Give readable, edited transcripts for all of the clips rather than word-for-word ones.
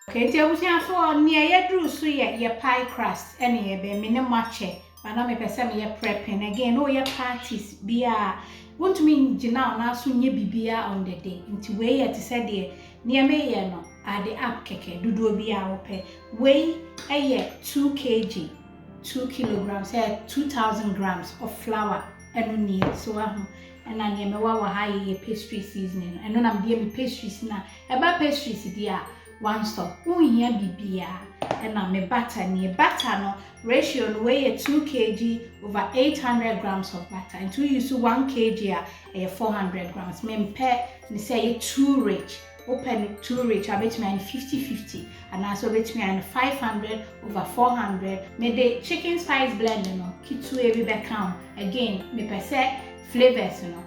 Okay, tell us for near your drew so your pie crust, any a be minimum matche, but now me person me prepping again. Oh, your parties be want to mean Jina now soon ye be on the day into way at said dear near me no at the app keke do be our pay weigh a year 2 kg 2 kilograms 2,000 grams of flour and need so and I am a high pastry seasoning and then I'm being pastries now about pastries dear. One stop, here bibia, and I'm a butter near butter no ratio no weigh 2 kg over 800 grams of butter, and 2 use 1 kg 400 grams. Men pair they say too rich, open too rich, I bet me 50-50, and also bet me 500 over 400. Me the chicken spice blend no, keep to every back count again. Me per se flavors no,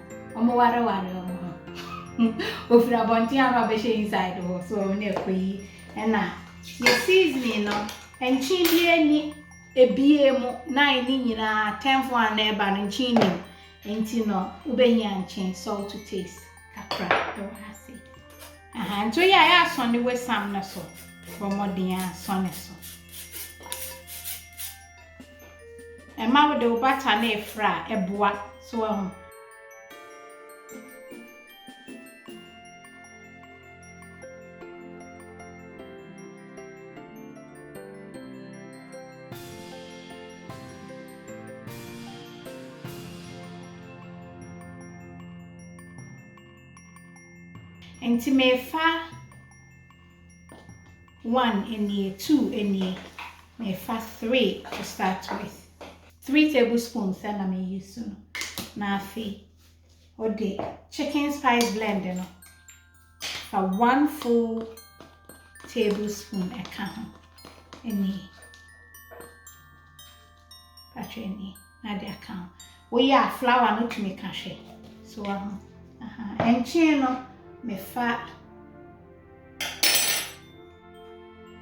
ware. If you want to have a inside, so near free and now your seasoning no and chili any a BM 9 in 10 for an ebb and chini and tino ubenya and change salt to taste kakra hasi. And so yeah, I son the way some naso from what the son so. And ma with the butter ne fra a bois so and to me fa 1 in here, 2 in here, me fa 3 to start with. 3 tablespoons and I may use soon. Now fe or the chicken spice blend no. For 1 full tablespoon a can in here. Pastry in here. Now the account. We are flour not to make cache. So and chino me fa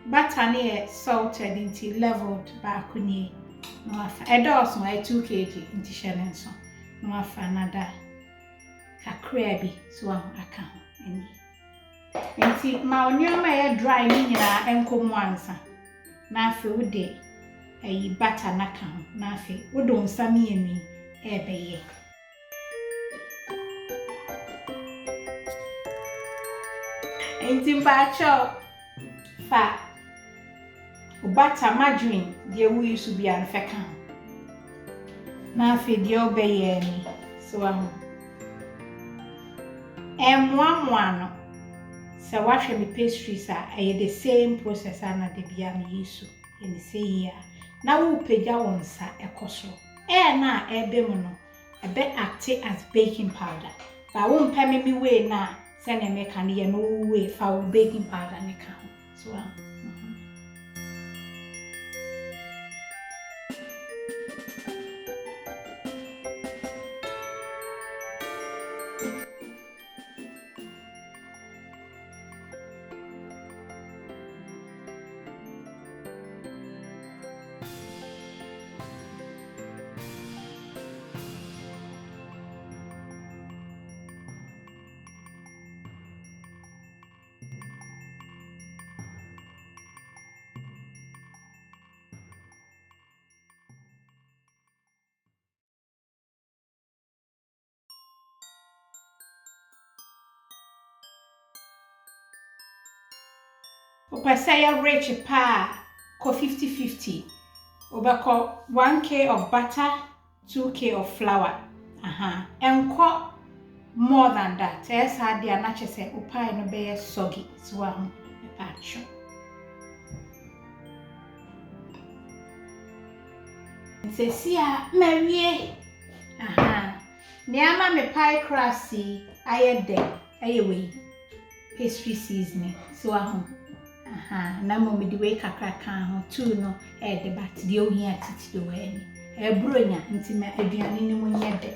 butter near salted into leveled back near no afa a dozen 2 kg into shelling so no afa another kakra so aka any enti ma onyoma dry ni nyina enkom wansa na afa wo de ayi butter na ka na afa wo do nsa me yemi ebeye. Intimba chop fa butter margarine the we used to be an fekan na fe the obey ni so no so what me pastries are the same process na de bia me use in the say here na wo pagya wonsa ekoso na ebe mu no ebe act as baking powder but won pa me way na send a make and no way for baking powder and so Opasaya rich pa ko 50-50 obako 1k of butter 2k of flour enko more than that esa dia na chese opai no be soggy so pacho nsesia mawie ne ama me pie crust ayede ayewe pastry seasoning so na mo me di we kakra kan ho tu no de bat de ohia titi do we ni bronya nti ma aduane ni mo nya de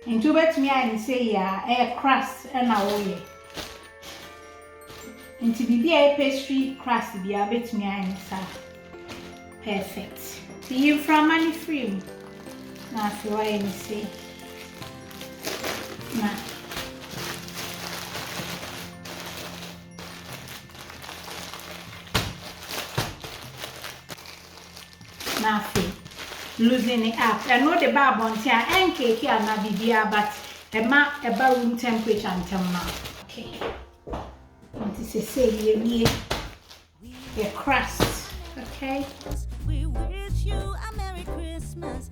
Into bet me I say ya a crust and a into be a pastry crust be a bit me I perfect. See you from money free. Now feel why I say now. Nothing. Losing it up. I know the bar on here and cake here na bibia, but a room temperature until now. Okay. Want to say you crust. Okay. We wish you a Merry Christmas.